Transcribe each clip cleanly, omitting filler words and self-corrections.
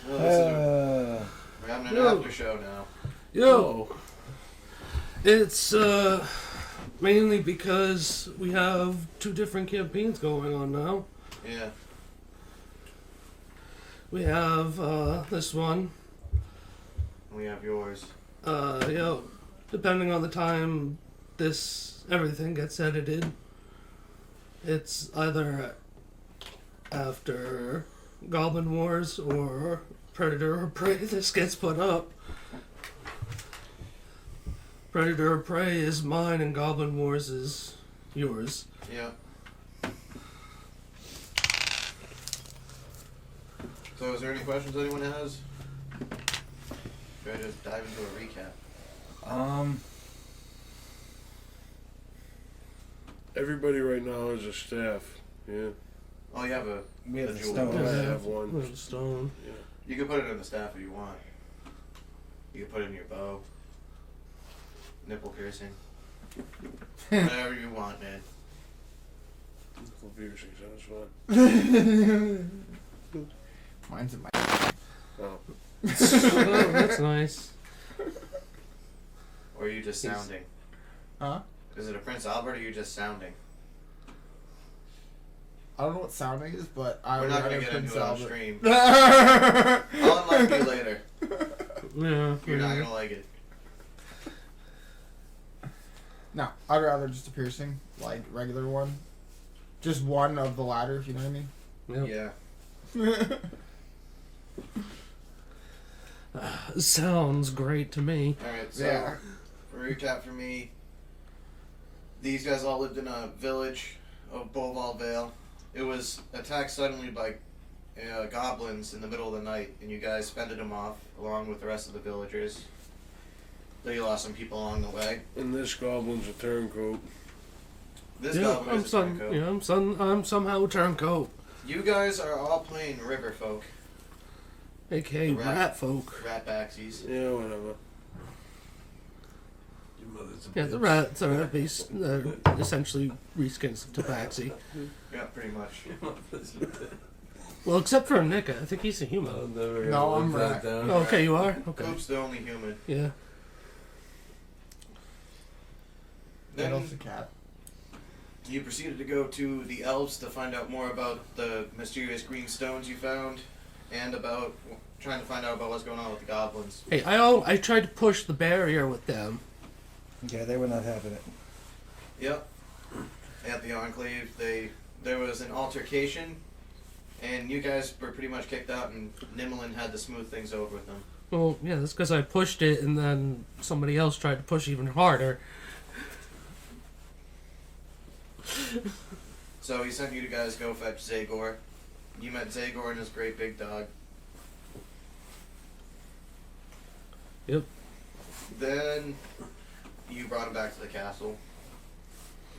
We're having an after show now. Yo! It's mainly because we have 2 different campaigns going on now. Yeah. We have this one. We have yours. Depending on the time everything gets edited, it's either after Goblin Wars or Predator or P.R.E.Y. this gets put up. Predator or P.R.E.Y. is mine and Goblin Wars is yours. Yeah. So is there any questions anyone has? Should I just dive into a recap? Everybody right now is a staff. Yeah. Oh, you have We have the jewel. stone. I have one. There's a stone. Yeah. You can put it in the staff if you want. You can put it in your bow. Nipple piercing. Whatever you want, man. Nipple piercing sounds fun. Mine's in my. Oh. Oh, that's nice. Or are you just sounding? Huh? Is it a Prince Albert or are you just sounding? I don't know what sounding is, but I We're would not going rather to get into Prince it on Albert. stream. I'll unlock you later. Yeah. You're not going to like it. No, I'd rather just a piercing, like regular one. Just one of the latter, if you know what I mean. Yep. Yeah. Sounds great to me. Alright, so Yeah. for recap for me, these guys all lived in a village of Boval Vale. It was attacked suddenly by goblins in the middle of the night, and you guys fended them off along with the rest of the villagers. Though you lost some people along the way. And this goblin's a turncoat. This goblin is a turncoat. I'm somehow a turncoat. You guys are all playing river folk, AKA rat folk. rat backsies. Yeah, whatever. Your mother's a Yeah, the bitch. rats are essentially reskins of Tabaxi. Yeah, pretty much. Your mother's a bitch. Well, except for Nika. I think he's a human. I'm never gonna No, live I'm that rat. down. Oh, okay, you are? Okay. Coop's the only human. Yeah. Gandalf's Then a cat. you proceeded to go to the elves to find out more about the mysterious green stones you found, and about trying to find out about what's going on with the goblins. Hey, I tried to push the barrier with them. Yeah, they were not having it. Yep. At the Enclave, there was an altercation, and you guys were pretty much kicked out, and Nimlin had to smooth things over with them. Well, yeah, that's because I pushed it, and then somebody else tried to push even harder. So he sent you to guys go fetch Zagor. You met Zagor and his great big dog. Yep. Then you brought him back to the castle.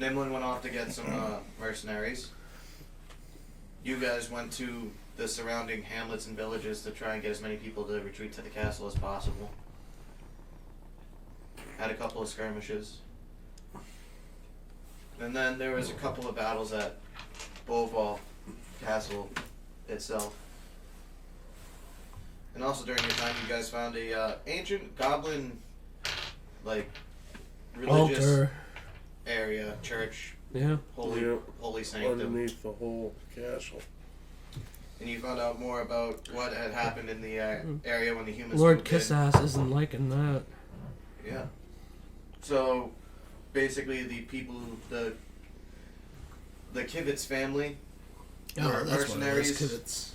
Nimlin went off to get some mercenaries. You guys went to the surrounding hamlets and villages to try and get as many people to retreat to the castle as possible. Had a couple of skirmishes. And then there was a couple of battles at Boval Castle itself. And also during your time, you guys found a ancient goblin, like, religious Altar. area, church, Yeah. holy sanctum. Underneath the whole castle. And you found out more about what had happened in the area when the humans Lord moved in. Kissass isn't liking that. Yeah. So, basically, the people, the Kivitz family were mercenaries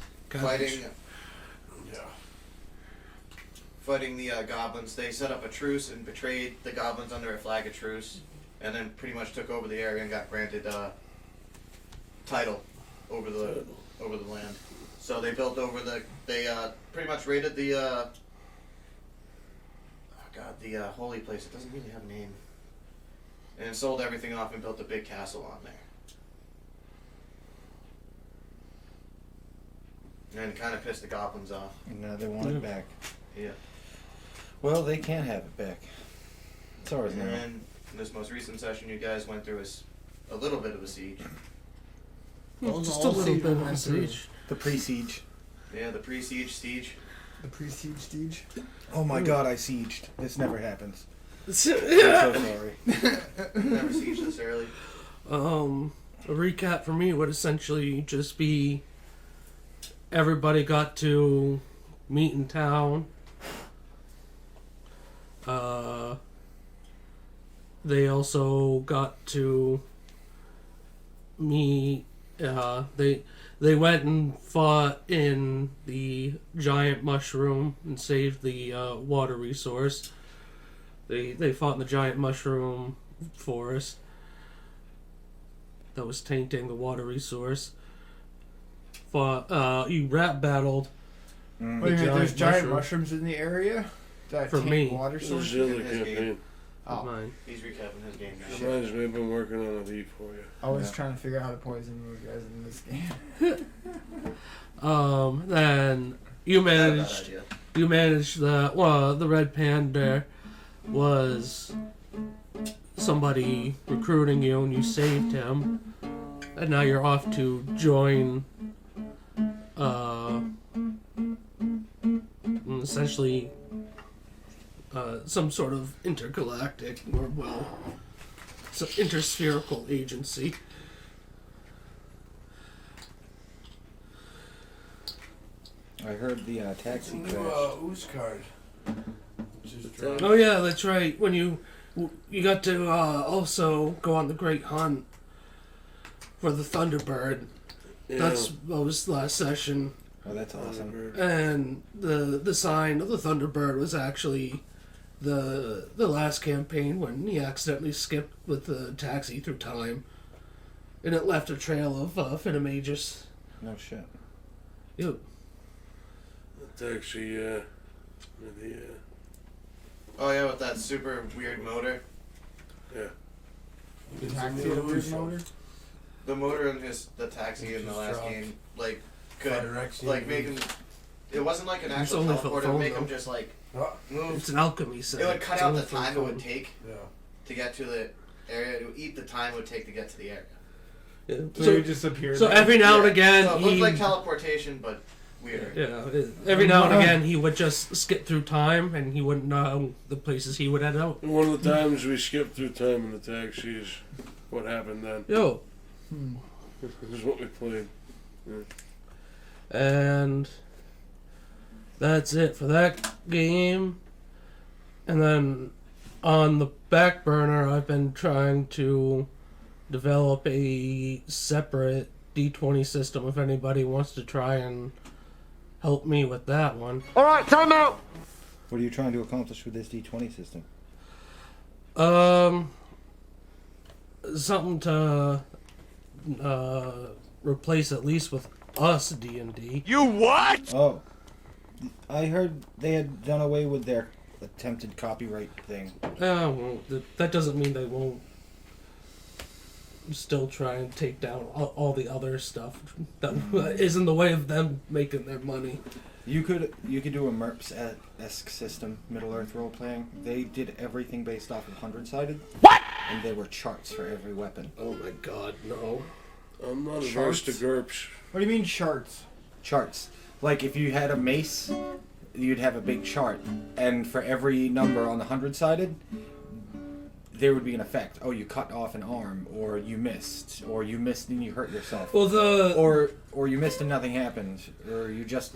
fighting the goblins. They set up a truce and betrayed the goblins under a flag of truce, and then pretty much took over the area and got granted title over the land. So they built over they pretty much raided the holy place. It doesn't really have a name. And sold everything off and built a big castle on there. And kind of pissed the goblins off. And now they want it back. Yeah. Well, they can't have it back. It's ours And now. then in this most recent session, you guys went through a little bit of a siege. Just a little bit of a siege. The pre-siege. Yeah, the pre-siege siege. The pre-siege stage. Oh my god, I sieged. This never happens. I'm so Yeah. sorry. Never siege this early. A recap for me would essentially just be everybody got to meet in town. They also got to meet. They went and fought in the giant mushroom and saved the water resource. They fought in the giant mushroom forest that was tainting the water resource. Fought. You rap battled. Wait a minute, giant there's giant mushroom. mushrooms in the area that For taint me. water This is sources. the other campaign. Oh, Mine. He's recapping his game now. Reminds me, I've been working on a lead for you. I was Yeah. trying to figure out how to poison you guys in this game. Then you Not a bad managed. idea. You managed the red panda was somebody recruiting you, and you saved him, and now you're off to join. Essentially, some sort of intergalactic or interspherical agency. I heard the taxi crash. Whose card? Oh yeah, that's right. When you got to also go on the Great Hunt for the Thunderbird. That was last session, Oh, that's awesome. and the sign of the Thunderbird was actually the last campaign when he accidentally skipped with the taxi through time, and it left a trail of Finamagus. No shit. Yep. It's actually, Oh yeah, with that super weird motor. The taxi had a weird motor. The motor in the taxi in the last game, like, could like make him. It wasn't like an It's actual only for teleport. It phone, would make though. him just like move. It's an alchemy set. It would cut It's out only the for time it phone. would take to get to the area. It would eat the time it would take to get to the area. Yeah. So he just appeared. So there. every now and Yeah. again, So it he looked like teleportation, but weirder. yeah. Every now and again, he would just skip through time, and he wouldn't know the places he would end out. And one of the times we skipped through time in the taxi is what happened then. Yo, This is what we played. and that's it for that game. And then on the back burner, I've been trying to develop a separate D20 system if anybody wants to try and help me with that one. What are you trying to accomplish with this D20 system? Something to replace at least with us D&D. Oh, I heard they had done away with their attempted copyright thing. Well, that doesn't mean they won't still try and take down all the other stuff that is in the way of them making their money. You could do a MERPS-esque system, Middle Earth role playing. They did everything based off of 100-sided. What? And there were charts for every weapon. Oh my god, no. I'm not averse to GURPS. What do you mean charts? Charts. Like if you had a mace, you'd have a big chart, and for every number on the 100-sided, there would be an effect. Oh, you cut off an arm, or you missed and you hurt yourself, Well, or you missed and nothing happened, or you just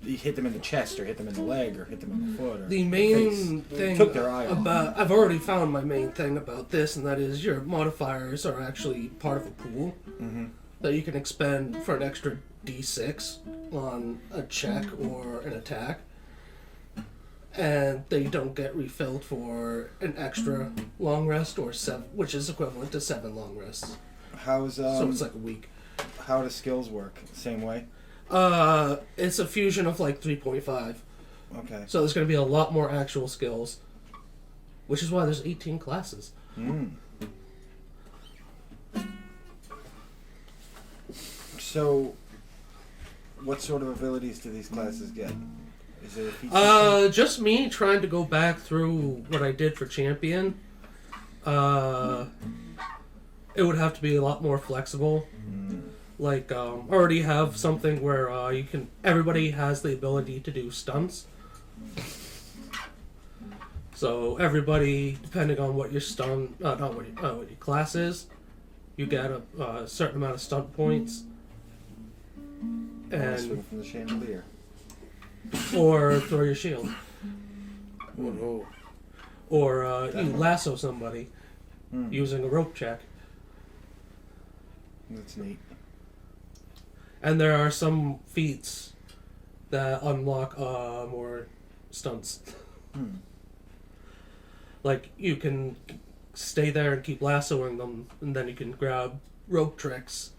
you hit them in the chest, or hit them in the leg, or hit them in the foot, or the face. main thing Took their eye off. about I've already found my main thing about this, and that is your modifiers are actually part of a pool that you can expend for an extra D6 on a check or an attack, and they don't get refilled for an extra long rest or 7, which is equivalent to 7 long rests. How's So it's like a week. how do skills work? Same way. It's a fusion of like 3.5. Okay. So there's going to be a lot more actual skills, which is why there's 18 classes. So, what sort of abilities do these classes get? Is there a feat system? Just me trying to go back through what I did for Champion. It would have to be a lot more flexible. already have something where everybody has the ability to do stunts. So everybody, depending on what your what your class is, you get a certain amount of stunt points, Swing and from the chandelier. or throw your shield, What hole? or you lasso somebody using a rope check. That's neat. And there are some feats that unlock more stunts. Like, you can stay there and keep lassoing them, and then you can grab rope tricks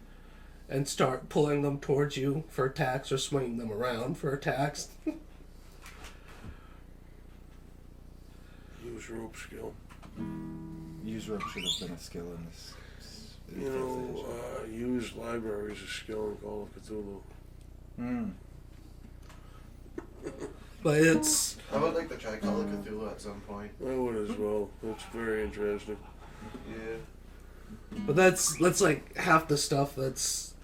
and start pulling them towards you for attacks or swinging them around for attacks. Use rope skill. Use rope should have been a skill in this. You know, use libraries a skill in Call of Cthulhu. But it's... I would like to try Call of Cthulhu at some point. I would as well. It's very interesting. Yeah. But that's like half the stuff that's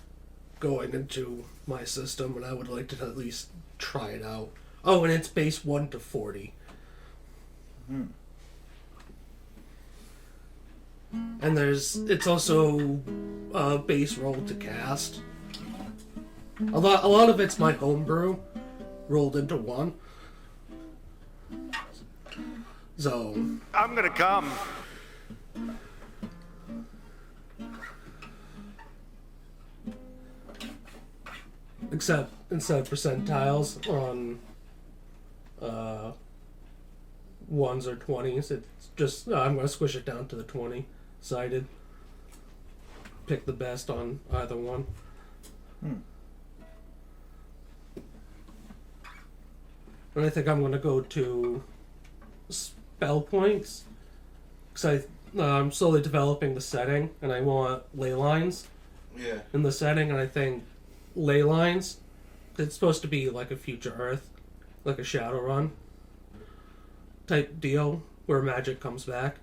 going into my system, and I would like to at least try it out. Oh, and it's base 1 to 40. And it's also base roll to cast. A lot of it's my homebrew rolled into one. So I'm gonna come. except instead of percentiles on 1s or 20s, it's just I'm going to squish it down to the 20 sided. Pick the best on either one. And I think I'm going to go to spell points, because I'm slowly developing the setting, and I want ley lines Yeah. in the setting, and I think ley lines, it's supposed to be like a future Earth, like a Shadowrun type deal where magic comes back.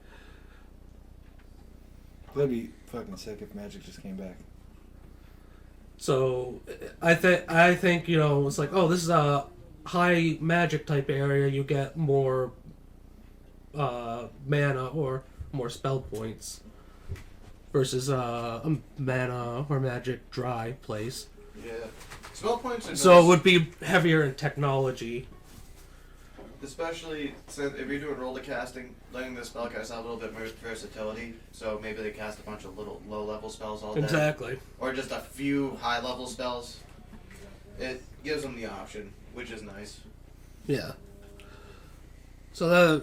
That'd be fucking sick if magic just came back. So I think it's like, oh, this is a high magic type area, you get more mana or more spell points versus a mana or magic dry place. Yeah. Spell points are So nice, it would be heavier in technology. especially since if you're doing roll to casting, letting the spellcast have a little bit more versatility. So maybe they cast a bunch of little low level spells all day. Exactly. Or just a few high level spells. It gives them the option, which is nice. Yeah. So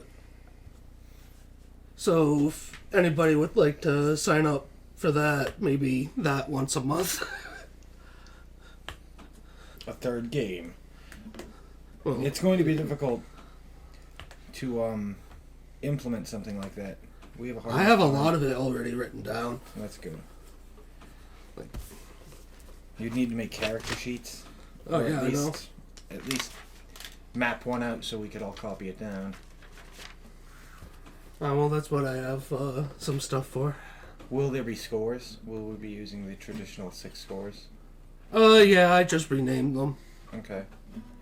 if anybody would like to sign up for that, maybe that once a month. A third game. Well, It's going to be difficult to implement something like that. We have a hard I have a time. lot of it already written down. That's good. You'd need to make character sheets. Oh Or yeah, I know. At least map one out so we could all copy it down. Well, that's what I have some stuff for. Will there be scores? Will we be using the traditional 6 scores? Yeah, I just renamed them. Okay.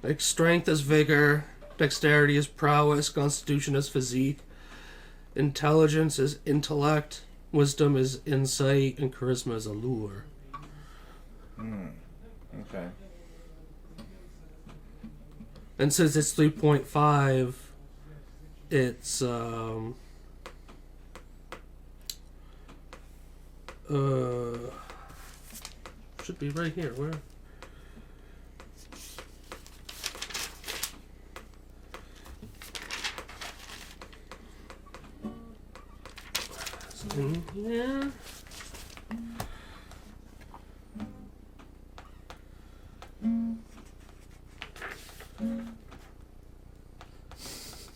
Like, strength is vigor, dexterity is prowess, constitution is physique, intelligence is intellect, wisdom is insight, and charisma is allure. Okay. And since it's 3.5, it's should be right here. Where? It's in here.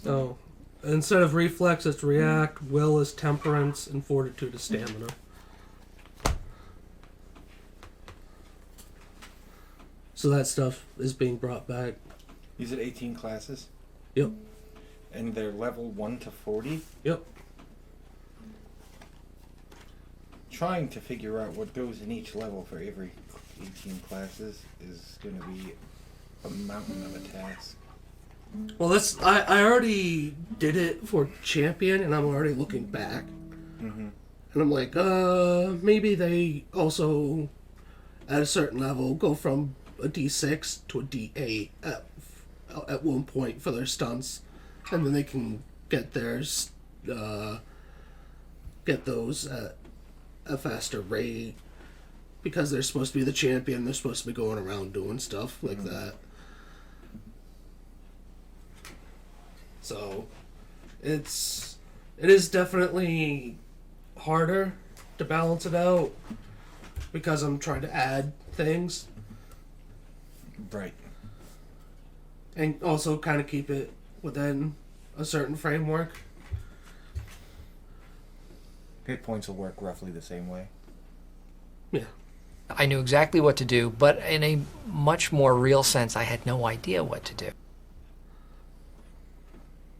Oh, instead of reflex, it's react. Will is temperance, and fortitude is stamina. So that stuff is being brought back. These are 18 classes? Yep. And they're level 1 to 40? Yep. trying to figure out what goes in each level for every 18 classes is going to be a mountain of a task. Well, I already did it for champion, and I'm already looking back. Mm-hmm. And I'm like, maybe they also, at a certain level, go from a D6 to a D8 at one point for their stunts, and then they can get theirs, get those at a faster rate, because they're supposed to be the champion. They're supposed to be going around doing stuff like that. So, it is definitely harder to balance it out because I'm trying to add things Right. and also kind of keep it within a certain framework. Hit points will work roughly the same way. Yeah. I knew exactly what to do, but in a much more real sense, I had no idea what to do.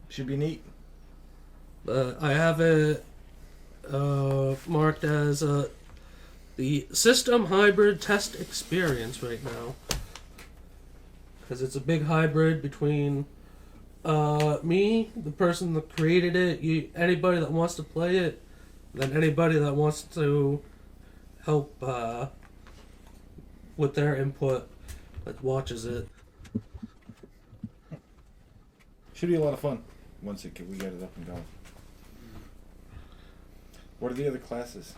Should be neat. I have it marked as the system hybrid test experience right now. Because it's a big hybrid between me, the person that created it, anybody that wants to play it, then anybody that wants to help with their input that watches it. Should be a lot of fun once we get it up and going. What are the other classes?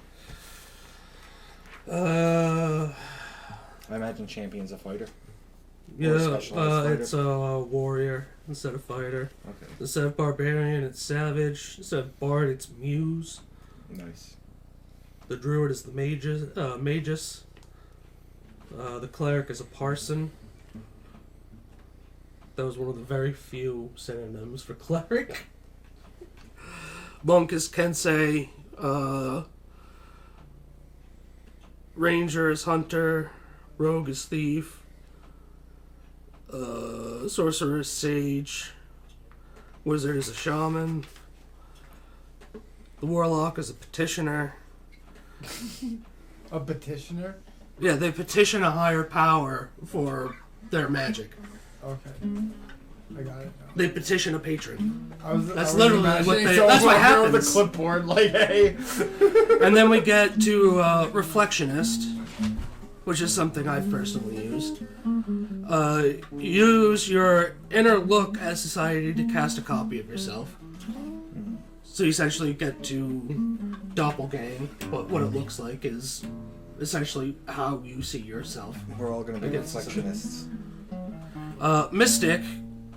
I imagine champion's a fighter. Yeah, specialized fighter? it's a warrior instead of fighter. Okay. Instead of barbarian, it's savage. Instead of bard, it's muse. Nice. The druid is the magus. The cleric is a parson. That was one of the very few synonyms for cleric. Monk is kensei. Ranger is hunter. Rogue is thief. Sorcerer is sage. Wizard is a shaman. The warlock is a petitioner. A petitioner? Yeah, they petition a higher power for their magic. Okay. I got it now. They petition a patron. That's I was literally imagining what they. someone That's what over there with happens. a clipboard, like, hey. And then we get to Reflectionist, which is something I've personally used. Use your inner look as society to cast a copy of yourself. So you essentially get to doppelgang, but what it looks like is essentially how you see yourself. We're all going to be Against reflectionists. Mystic,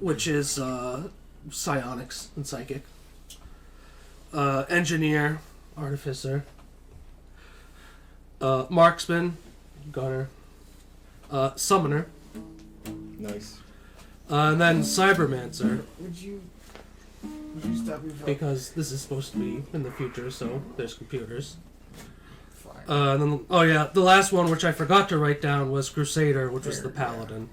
which is psionics and psychic. Engineer, artificer. Marksman, gunner. Summoner. Nice. And then Cybermancer, Would you stop me from... because this is supposed to be in the future, so there's computers. Fine. And then, oh yeah, the last one, which I forgot to write down, was Crusader, which was the Paladin.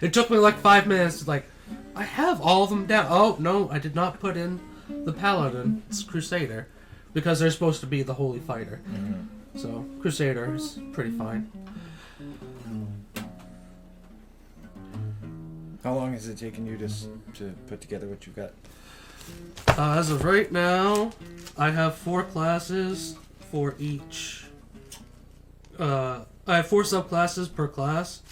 It took me like 5 minutes to I have all of them down. Oh, no, I did not put in the Paladin. It's Crusader. Because they're supposed to be the Holy Fighter. Mm-hmm. So, Crusader is pretty fine. How long has it taken you to put together what you've got? As of right now, I have 4 classes for each. I have 4 subclasses per class.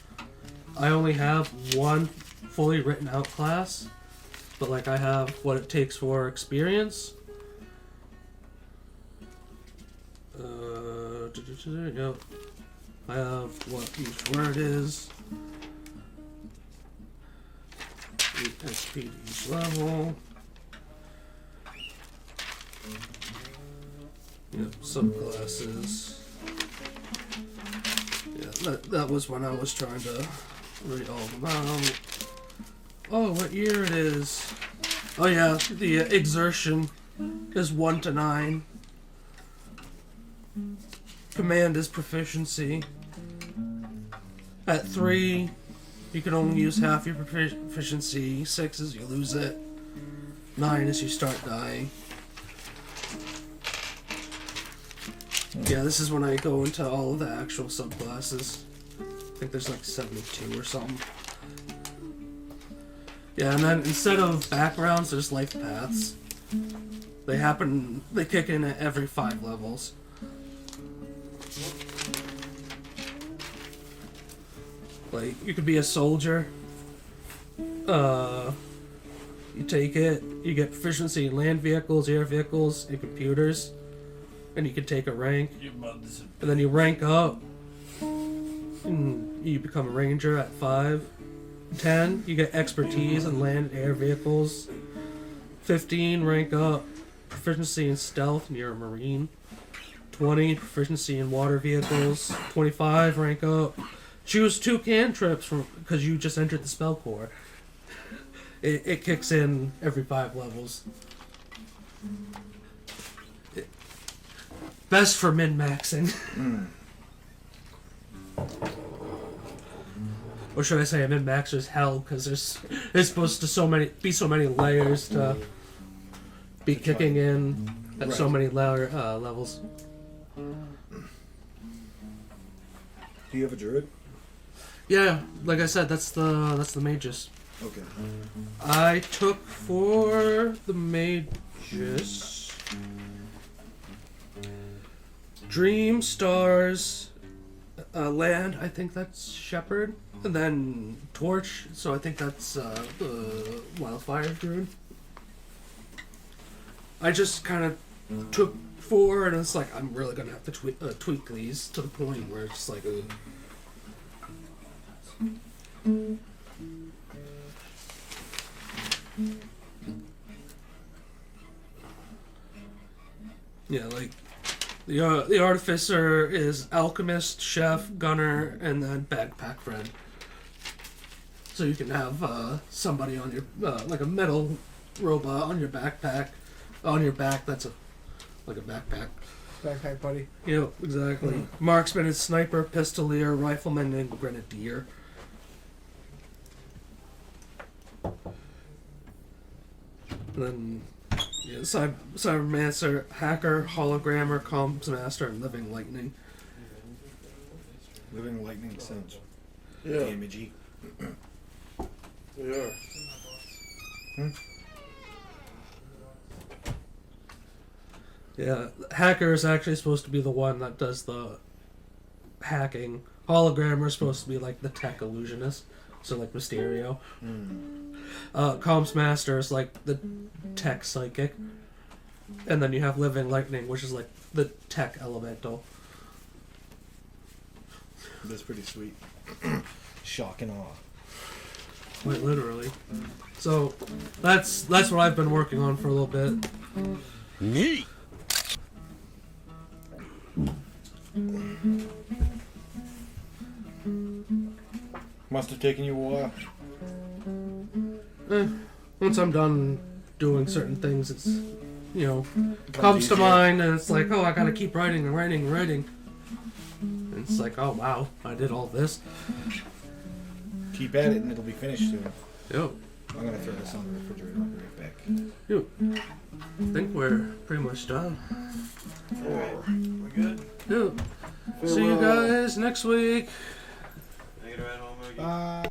I only have 1 fully written out class, but I have what it takes for experience. Yep. I have what each word is. 8 SP to each level. Yep, subclasses. Yeah, that was when I was trying to read all of them out. Oh, what year it is? Oh yeah, the exertion is 1 to 9. Command is proficiency. At 3, you can only use half your proficiency. 6 is you lose it. 9 is you start dying. Yeah, this is when I go into all of the actual subclasses. I think there's like 72 or something. Yeah, and then instead of backgrounds, there's life paths. They kick in at every 5 levels. Like, you could be a soldier. You take it, you get proficiency in land vehicles, air vehicles, and computers. And you can take a rank. And then you rank up. And you become a ranger at 5. 10, you get expertise in land and air vehicles. 15, rank up. Proficiency in stealth, and you're a marine. 20, proficiency in water vehicles. 25, rank up. Choose 2 cantrips because you just entered the spell core. It kicks in every 5 levels. Best for min-maxing. Or should I say min-maxer's hell, because there's supposed to be so many layers to be kicking in at so many levels. Do you have a druid? Yeah, like I said, that's the magus. Okay. I took for the magus Dream, Stars, Land, I think that's Shepherd, and then Torch, so I think that's the Wildfire druid. I just kind of took 4, and it's like, I'm really gonna have to tweak these to the point where it's like, yeah, like the artificer is alchemist, chef, gunner, and then backpack friend. So you can have somebody on your like a metal robot on your backpack, on your back. That's like a backpack. Backpack buddy. Yep, exactly. Marksman and sniper, pistolier, rifleman, and grenadier. And then, yeah, Cybermancer, Hacker, Hologrammer, Comms Master, and Living Lightning. Living lightning sounds Yeah, damagey. they are. Yeah, Hacker is actually supposed to be the one that does the hacking. Hologrammer is supposed to be like the tech illusionist, so like Mysterio. Comms Master is like the tech psychic. And then you have Living Lightning, which is like the tech elemental. That's pretty sweet. Shock and awe. Quite literally. So that's what I've been working on for a little bit. Neat. Must have taken you a while. Once I'm done doing certain things, it's, you know, comes to mind, and it's like, oh, I gotta keep writing and writing and writing. And it's like, oh wow, I did all this. Keep at it and it'll be finished soon. Yep. I'm gonna throw this on the refrigerator. I'll be right back. Yep. I think we're pretty much done. We're good. Yep. See you guys next week. I gotta ride home again.